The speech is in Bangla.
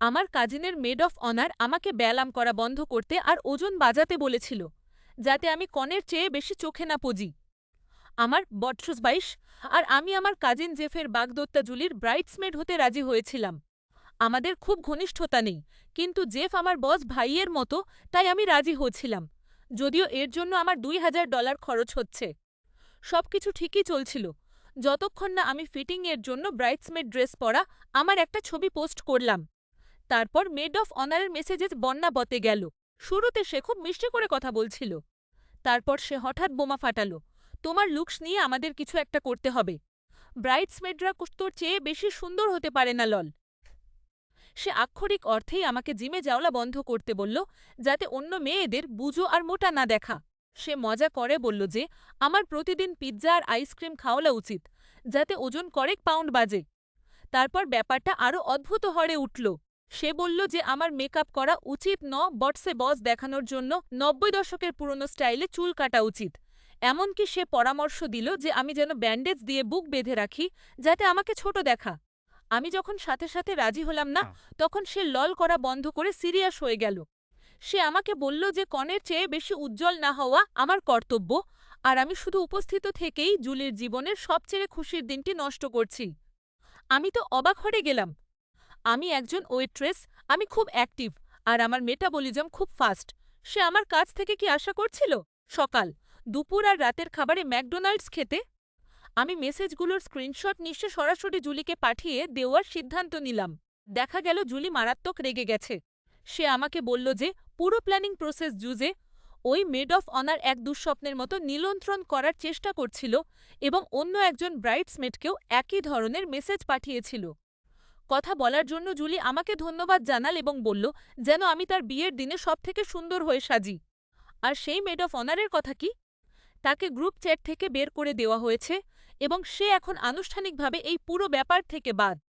আমার কাজিনের মেড অফ অনার আমাকে ব্যায়াম করা বন্ধ করতে আর ওজন বাজাতে বলেছিল, যাতে আমি কনের চেয়ে বেশি চোখে না পজি। আমার বয়স ২২ আর আমি আমার কাজিন জেফের বাগদত্তা জুলির ব্রাইডসমেড হতে রাজি হয়েছিলাম। আমাদের খুব ঘনিষ্ঠতা নেই, কিন্তু জেফ আমার বস ভাইয়ের মতো, তাই আমি রাজি হয়েছিলাম, যদিও এর জন্য আমার $২,০০০ খরচ হচ্ছে। সবকিছু ঠিকই চলছিল, যতক্ষণ না আমি ফিটিংয়ের জন্য ব্রাইডসমেড ড্রেস পরা আমার একটা ছবি পোস্ট করলাম। তারপর মেড অফ অনারের মেসেজেস বন্যা বতে গেল। শুরুতে সে খুব মিষ্টি করে কথা বলছিল, তারপর সে হঠাৎ বোমা ফাটালো, তোমার লুকস নিয়ে আমাদের কিছু একটা করতে হবে। ব্রাইডসমেডরা তোর চেয়ে বেশি সুন্দর হতে পারে না লল। সে আক্ষরিক অর্থেই আমাকে জিমে যাওয়া বন্ধ করতে বলল, যাতে অন্য মেয়েদের বুজো আর মোটা না দেখা। সে মজা করে বলল যে আমার প্রতিদিন পিৎজা আর আইসক্রিম খাওয়া উচিত, যাতে ওজন কয়েক পাউন্ড বাজে। তারপর ব্যাপারটা আরও অদ্ভুত হয়ে উঠল। সে বলল যে আমার মেকআপ করা উচিত বটসে বস দেখানোর জন্য ৯০ দশকের পুরনো স্টাইলে চুল কাটা উচিত। এমনকি সে পরামর্শ দিল যে আমি যেন ব্যান্ডেজ দিয়ে বুক বেঁধে রাখি, যাতে আমাকে ছোট দেখা। আমি যখন সাথে সাথে রাজি হলাম না, তখন সে লল করা বন্ধ করে সিরিয়াস হয়ে গেল। সে আমাকে বলল যে কনের চেয়ে বেশি উজ্জ্বল না হওয়া আমার কর্তব্য, আর আমি শুধু উপস্থিত থেকেই জুলির জীবনের সবচেয়ে খুশির দিনটি নষ্ট করছি। আমি তো অবাক হয়ে গেলাম। আমি একজন ওয়েট্রেস, আমি খুব অ্যাক্টিভ, আর আমার মেটাবলিজম খুব ফাস্ট। সে আমার কাছ থেকে কি আশা করছিল? সকাল, দুপুর আর রাতের খাবারে ম্যাকডোনাল্ডস খেতে? আমি মেসেজগুলোর স্ক্রিনশট নিশ্চয় সরাসরি জুলিকে পাঠিয়ে দেওয়ার সিদ্ধান্ত নিলাম। দেখা গেল জুলি মারাত্মক রেগে গেছে। সে আমাকে বলল যে পুরো প্ল্যানিং প্রসেস জুজে ওই মেড অফ অনার এক দুঃস্বপ্নের মতো নিয়ন্ত্রণ করার চেষ্টা করছিল এবং অন্য একজন ব্রাইডসমেডকেও একই ধরনের মেসেজ পাঠিয়েছিল। কথা বলার জন্য জুলি আমাকে ধন্যবাদ জানাল এবং বলল যেন আমি তার বিয়ের দিনে সবথেকে সুন্দর হয়ে সাজি। আর সেই মেড অফ অনারের কথা কি? তাকে গ্রুপ চ্যাট থেকে বের করে দেওয়া হয়েছে এবং সে এখন আনুষ্ঠানিকভাবে এই পুরো ব্যাপার থেকে বাদ।